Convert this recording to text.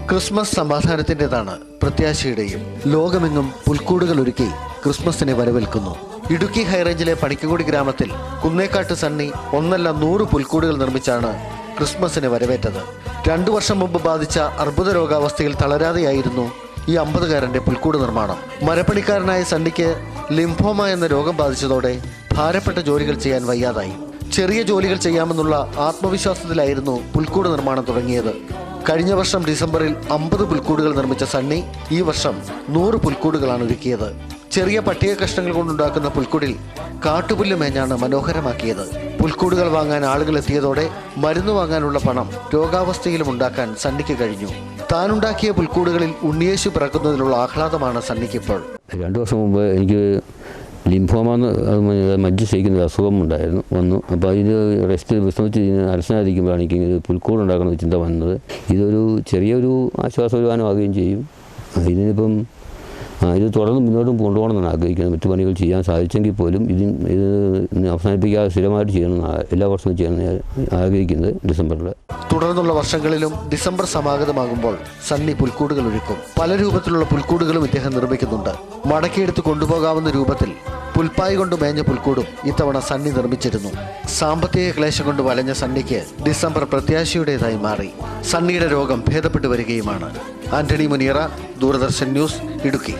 Christmas സമാധാനത്തിൻ്റെതാണ്, പ്രത്യാശയുടെയും. ലോകമെങ്ങും പുൽക്കൂടുകൾ ഒരുക്കി ക്രിസ്മസിനെ വരവേൽക്കുന്നു. ഇടുക്കി ഹൈറേഞ്ചിലെ പണിക്കൻകുടി ഗ്രാമത്തിൽ കുന്നേക്കാട്ട് സണ്ണി 100 പുൽക്കൂടുകൾ നിർമ്മിച്ചാണ് ക്രിസ്മസിനെ വരവേറ്റത്. 2 വർഷം മുമ്പ് ബാധിച്ച അർബുദ രോഗാവസ്ഥയിൽ തളരാതെയായിരുന്നു ഈ 50-കാരൻ്റെ പുൽക്കൂട് നിർമ്മാണം. മരപ്പണിക്കാരനായ സണ്ണിക്ക് ലിംഫോമ എന്ന രോഗം ബാധിച്ചതോടെ ഭാരപ്പെട്ട ജോലികൾ ചെയ്യാൻ വയ്യാതായി. ചെറിയ ജോലികൾ ചെയ്യാമെന്നുള്ള ആത്മവിശ്വാസത്തിലായിരുന്നു പുൽക്കൂട് നിർമ്മാണം തുടങ്ങിയത്. കഴിഞ്ഞ വർഷം ഡിസംബറിൽ 50 പുൽക്കൂടുകൾ നിർമ്മിച്ച സണ്ണി ഈ വർഷം 100 പുൽക്കൂടുകളാണ് ഒരുക്കിയത്. ചെറിയ പട്ടിക കഷ്ണങ്ങൾ കൊണ്ടുണ്ടാക്കുന്ന പുൽക്കൂടിൽ കാട്ടുപുല്ല് മേഞ്ഞാണ് മനോഹരമാക്കിയത്. പുൽക്കൂടുകൾ വാങ്ങാൻ ആളുകൾ എത്തിയതോടെ മരുന്ന് വാങ്ങാനുള്ള പണം രോഗാവസ്ഥയിലും ഉണ്ടാക്കാൻ സണ്ണിക്ക് കഴിഞ്ഞു. താനുണ്ടാക്കിയ പുൽക്കൂടുകളിൽ ഉണ്ണിയേശു പിറക്കുന്നതിലുള്ള ആഹ്ലാദമാണ് സണ്ണിക്കിപ്പോൾ. 2 വർഷം മുമ്പ് എനിക്ക് ലിംഫോമ മജ്ജ ശയിക്കുന്ന ഒരു അസുഖം വന്നു. അപ്പോൾ ഇത് റെസ്റ്റ് വിശ്രമിച്ച് അലസനായിരിക്കുമ്പോഴാണ് എനിക്ക് പുൽക്കൂട് ഉണ്ടാക്കുന്ന ചിന്ത വന്നത്. ഇതൊരു ചെറിയൊരു ആശ്വാസവാനമാകുകയും ചെയ്യും. ഇതിനിപ്പം ഇത് തുടർന്ന് മുന്നോട്ട് കൊണ്ടുപോകണമെന്നാണ് ആഗ്രഹിക്കുന്നത്. മറ്റു പണികൾ ചെയ്യാൻ സാധിച്ചെങ്കിൽ പോലും ഇത് അവസാനിപ്പിക്കാതെ സ്ഥിരമായിട്ട് ചെയ്യണമെന്ന് എല്ലാ വർഷവും ചെയ്യണമെന്ന് ആഗ്രഹിക്കുന്നത് ഡിസംബറിൽ. തുടർന്നുള്ള വർഷങ്ങളിലും ഡിസംബർ സമാഗതമാകുമ്പോൾ സണ്ണി പുൽക്കൂടുകൾ ഒരുക്കും. പല രൂപത്തിലുള്ള പുൽക്കൂടുകളും ഇദ്ദേഹം നിർമ്മിക്കുന്നുണ്ട്. മടക്കിയെടുത്ത് കൊണ്ടുപോകാവുന്ന രൂപത്തിൽ പുൽപ്പായി കൊണ്ട് മേഞ്ഞ പുൽക്കൂടും ഇത്തവണ സണ്ണി നിർമ്മിച്ചിരുന്നു. സാമ്പത്തിക ക്ലേശം കൊണ്ട് വലഞ്ഞ സണ്ണിക്ക് ഡിസംബർ പ്രത്യാശയുടേതായി മാറി. സണ്ണിയുടെ രോഗം ഭേദപ്പെട്ടു വരികയുമാണ്. ആന്റണി മുനിയറ, ദൂരദർശൻ ന്യൂസ്, ഇടുക്കി.